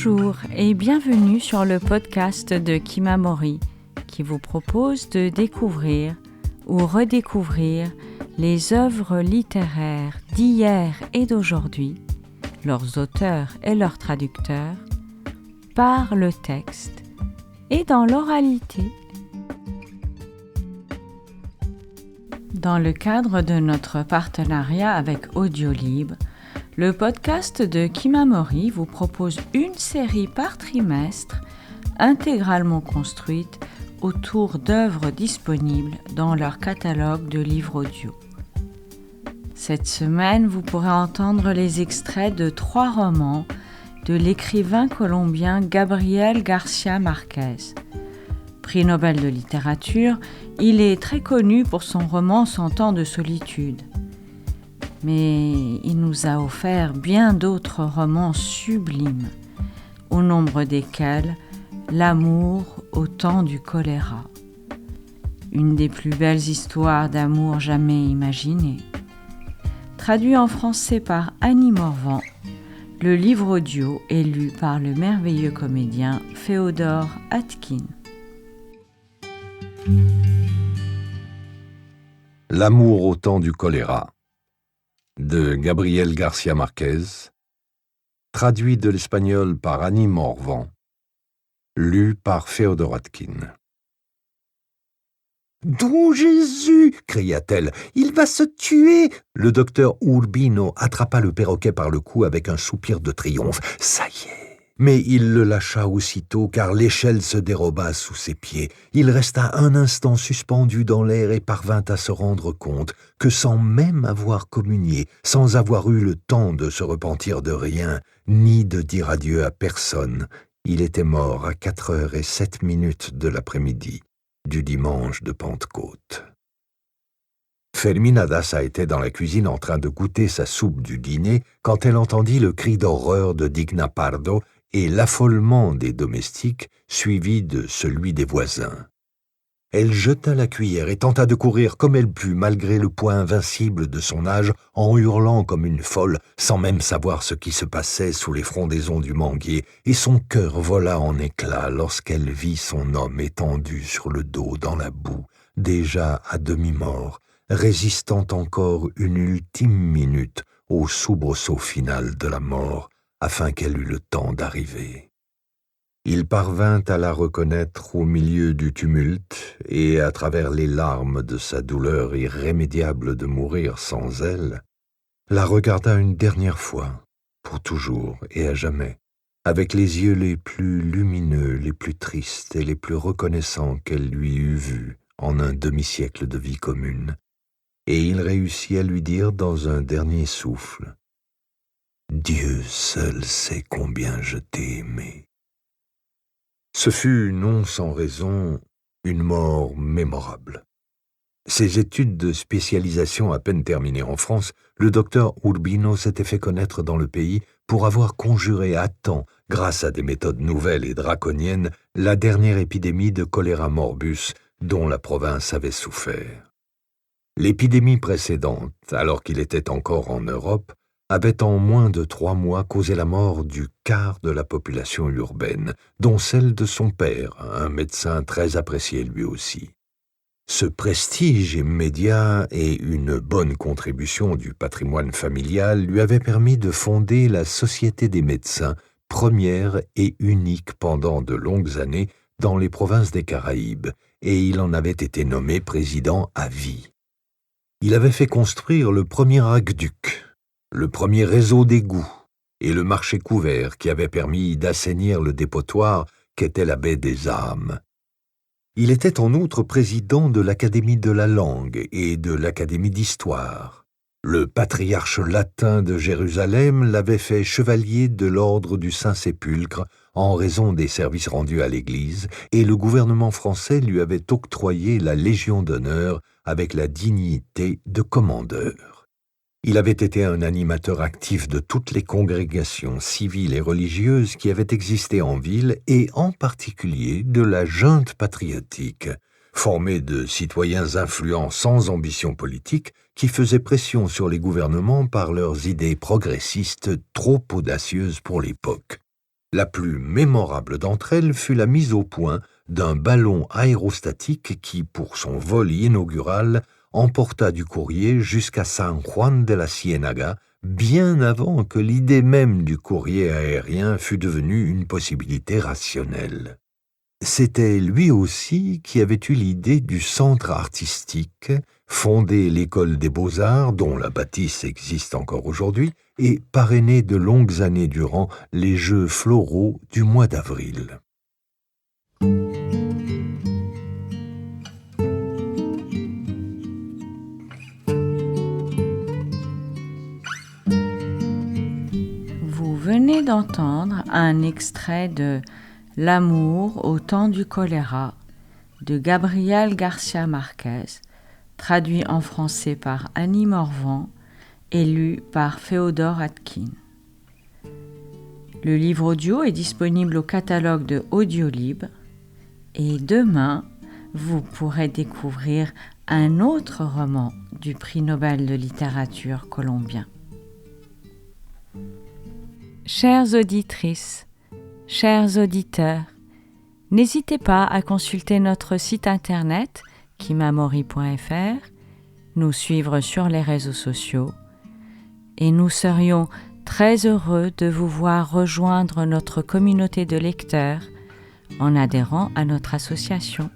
Bonjour et bienvenue sur le podcast de Kimamori qui vous propose de découvrir ou redécouvrir les œuvres littéraires d'hier et d'aujourd'hui, leurs auteurs et leurs traducteurs, par le texte et dans l'oralité. Dans le cadre de notre partenariat avec Audiolib, le podcast de Kimamori vous propose une série par trimestre intégralement construite autour d'œuvres disponibles dans leur catalogue de livres audio. Cette semaine, vous pourrez entendre les extraits de 3 romans de l'écrivain colombien Gabriel García Márquez. Prix Nobel de littérature, il est très connu pour son roman 100 ans de solitude. Mais il nous a offert bien d'autres romans sublimes, au nombre desquels L'amour au temps du choléra, une des plus belles histoires d'amour jamais imaginées. Traduit en français par Annie Morvan, le livre audio est lu par le merveilleux comédien Féodor Atkin. L'amour au temps du choléra de Gabriel García Márquez, traduit de l'espagnol par Annie Morvan, lu par Féodor Atkin. « Don Jésus !» cria-t-elle. « Il va se tuer !» Le docteur Urbino attrapa le perroquet par le cou avec un soupir de triomphe. « Ça y est !» Mais il le lâcha aussitôt, car l'échelle se déroba sous ses pieds. Il resta un instant suspendu dans l'air et parvint à se rendre compte que sans même avoir communié, sans avoir eu le temps de se repentir de rien, ni de dire adieu à personne, il était mort à 4h07 de l'après-midi du dimanche de Pentecôte. Fermina Daza était dans la cuisine en train de goûter sa soupe du dîner quand elle entendit le cri d'horreur de Digna Pardo et l'affolement des domestiques, suivi de celui des voisins. Elle jeta la cuillère et tenta de courir comme elle put, malgré le poids invincible de son âge, en hurlant comme une folle, sans même savoir ce qui se passait sous les frondaisons du manguier, et son cœur vola en éclats lorsqu'elle vit son homme étendu sur le dos dans la boue, déjà à demi-mort, résistant encore une ultime minute au soubresaut final de la mort, afin qu'elle eût le temps d'arriver. Il parvint à la reconnaître au milieu du tumulte, et à travers les larmes de sa douleur irrémédiable de mourir sans elle, la regarda une dernière fois, pour toujours et à jamais, avec les yeux les plus lumineux, les plus tristes et les plus reconnaissants qu'elle lui eût vus en un demi-siècle de vie commune, et il réussit à lui dire dans un dernier souffle: « Dieu seul sait combien je t'ai aimé. » Ce fut, non sans raison, une mort mémorable. Ses études de spécialisation à peine terminées en France, le docteur Urbino s'était fait connaître dans le pays pour avoir conjuré à temps, grâce à des méthodes nouvelles et draconiennes, la dernière épidémie de choléra morbus dont la province avait souffert. L'épidémie précédente, alors qu'il était encore en Europe, avait en moins de 3 mois causé la mort du quart de la population urbaine, dont celle de son père, un médecin très apprécié lui aussi. Ce prestige immédiat et une bonne contribution du patrimoine familial lui avaient permis de fonder la Société des médecins, première et unique pendant de longues années dans les provinces des Caraïbes, et il en avait été nommé président à vie. Il avait fait construire le premier aqueduc, le premier réseau d'égouts et le marché couvert qui avait permis d'assainir le dépotoir qu'était la baie des âmes. Il était en outre président de l'Académie de la langue et de l'Académie d'histoire. Le patriarche latin de Jérusalem l'avait fait chevalier de l'ordre du Saint-Sépulcre en raison des services rendus à l'Église, et le gouvernement français lui avait octroyé la Légion d'honneur avec la dignité de commandeur. Il avait été un animateur actif de toutes les congrégations civiles et religieuses qui avaient existé en ville et en particulier de la Junte patriotique, formée de citoyens influents sans ambition politique qui faisaient pression sur les gouvernements par leurs idées progressistes trop audacieuses pour l'époque. La plus mémorable d'entre elles fut la mise au point d'un ballon aérostatique qui, pour son vol inaugural, emporta du courrier jusqu'à San Juan de la Ciénaga, bien avant que l'idée même du courrier aérien fût devenue une possibilité rationnelle. C'était lui aussi qui avait eu l'idée du centre artistique, fondé l'école des beaux-arts, dont la bâtisse existe encore aujourd'hui, et parrainé de longues années durant les Jeux floraux du mois d'avril. Vous venez d'entendre un extrait de L'amour au temps du choléra de Gabriel Garcia Marquez, traduit en français par Annie Morvan et lu par Féodor Atkin. Le livre audio est disponible au catalogue de Audiolib et demain, vous pourrez découvrir un autre roman du prix Nobel de littérature colombien. Chères auditrices, chers auditeurs, n'hésitez pas à consulter notre site internet kimamori.fr, nous suivre sur les réseaux sociaux et nous serions très heureux de vous voir rejoindre notre communauté de lecteurs en adhérant à notre association.